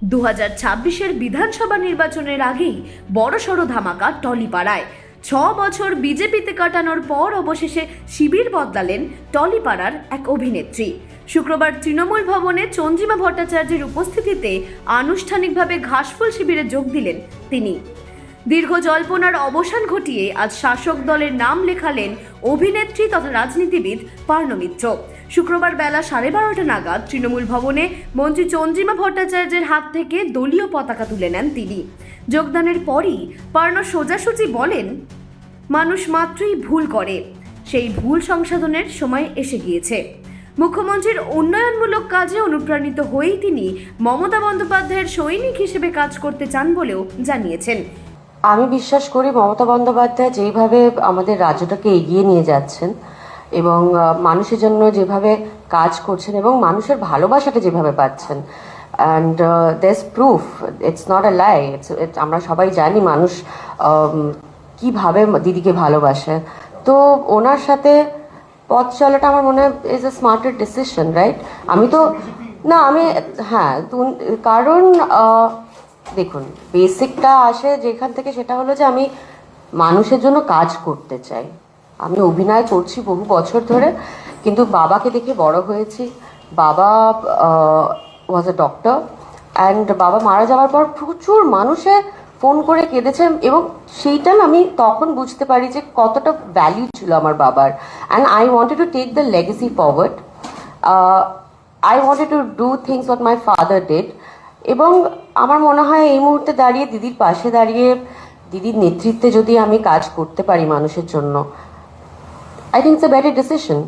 2026-এর বিধানসভা নির্বাচনের আগেই বড়সড় ধামাকা টলিপাড়ায়। 6 বছর বিজেপিতে কাটানোর পর অবশেষে শিবির বদলালেন টলিপাড়ার এক অভিনেত্রী। শুক্রবার তৃণমূল ভবনে চন্দ্রিমা ভট্টাচার্যের উপস্থিতিতে আনুষ্ঠানিকভাবে ঘাসফুল শিবিরে যোগ দিলেন তিনি। দীর্ঘ জল্পনার অবসান ঘটিয়ে আজ শাসক দলের নাম লেখালেন অভিনেত্রী তথা রাজনীতিবিদ পার্নো মিত্র। শুক্রবার বেলা 12:30 নাগাদ তৃণমূল ভবনে মন্ত্রী চন্দ্রিমা ভট্টাচার্যের হাত থেকে দলীয় পতাকা তুলে নেন তিনি। যোগদানের পরই পার্নো সোজাসুজি বলেন, মানুষ মাত্রই ভুল করে, সেই ভুল সংশোধনের সময় এসে গিয়েছে। মুখ্যমন্ত্রীর উন্নয়নমূলক কাজে অনুপ্রাণিত হয়েই তিনি মমতা বন্দ্যোপাধ্যায়ের সৈনিক হিসেবে কাজ করতে চান বলেও জানিয়েছেন। আমি বিশ্বাস করি মমতা বন্দ্যোপাধ্যায় যেইভাবে আমাদের রাজ্যটাকে এগিয়ে নিয়ে যাচ্ছেন এবং মানুষের জন্য যেভাবে কাজ করছেন এবং মানুষের ভালোবাসাটা যেভাবে পাচ্ছেন, and there's proof, it's not a lie, আমরা সবাই জানি মানুষ কিভাবে দিদিকে ভালোবাসে। তো ওনার সাথে পথ চলাটা আমার মনে হয় is a smarter decision, right? কারণ দেখুন, বেসিকটা আসে যেখান থেকে, সেটা হলো যে আমি মানুষের জন্য কাজ করতে চাই। আমি অভিনয় করছি বহু বছর ধরে, কিন্তু বাবাকে দেখে বড় হয়েছি। বাবা ওয়াজ এ ডক্টর, অ্যান্ড বাবা মারা যাওয়ার পর প্রচুর মানুষে ফোন করে কেঁদেছে এবং সেইটা আমি তখন বুঝতে পারি যে কতটা ভ্যালু ছিল আমার বাবার। And I wanted to take the legacy forward. I wanted to do things what my father did. এবং আমার মনে হয় এই মুহূর্তে দাঁড়িয়ে দিদির পাশে দাঁড়িয়ে দিদির নেতৃত্বে যদি আমি কাজ করতে পারি মানুষের জন্য, I think it's a better decision.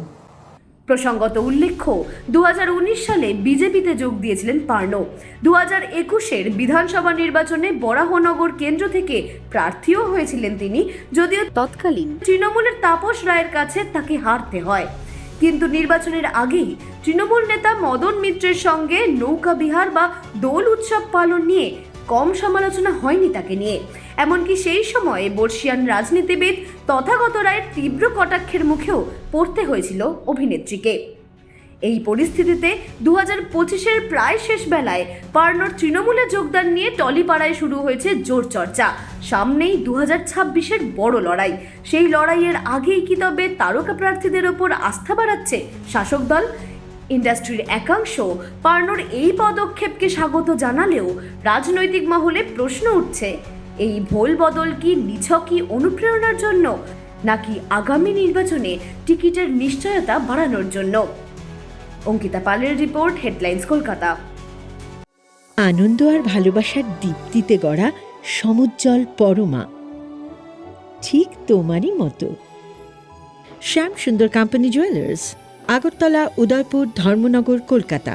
প্রসঙ্গত উল্লেখ্য, 2019 সালে বিজেপিতে যোগ দিয়েছিলেন পার্নো। 2021-এর বিধানসভা নির্বাচনে বরাহনগর কেন্দ্র থেকে প্রার্থীও হয়েছিলেন তিনি, যদিও তৎকালীন তৃণমূলের তাপস রায়ের কাছে তাকে হারতে হয়। কিন্তু নির্বাচনের আগেই তৃণমূল নেতা মদন মিত্রের সঙ্গে নৌকা বিহার বা দোল উৎসব পালন নিয়ে কম সমালোচনা হয়নি তাকে নিয়ে। এমনকি সেই সময়ে বর্ষিয়ান রাজনীতিবিদ তথাগত রায়ের তীব্র কটাক্ষের মুখেও পড়তে হয়েছিল অভিনেত্রীকে। এই পরিস্থিতিতে 2025-এর প্রায় শেষ বেলায় পার্নোর তৃণমূলে যোগদান নিয়ে টলিপাড়ায় শুরু হয়েছে জোর চর্চা। সামনেই 2026-এর বড় লড়াই। সেই লড়াইয়ের আগেই কি তবে তারকা প্রার্থীদের ওপর আস্থা বাড়াচ্ছে শাসক দল? ইন্ডাস্ট্রির একাংশ পার্নোর এই পদক্ষেপকে স্বাগত জানালেও রাজনৈতিক মহলে প্রশ্ন উঠছে, এই ভোল বদল কি নিছকই অনুপ্রেরণার জন্য, নাকি আগামী নির্বাচনে টিকিটের নিশ্চয়তা বাড়ানোর জন্য? অঙ্কিতা পালের রিপোর্ট, হেডলাইন্স, কলকাতা। আনন্দ আর ভালোবাসার দীপ্তিতে গড়া সমুজ্জ্বল পরমা, ঠিক তোমারই মতো। শ্যাম সুন্দর কোম্পানি জুয়েলার্স, আগরতলা, উদয়পুর, ধর্মনগর, কলকাতা।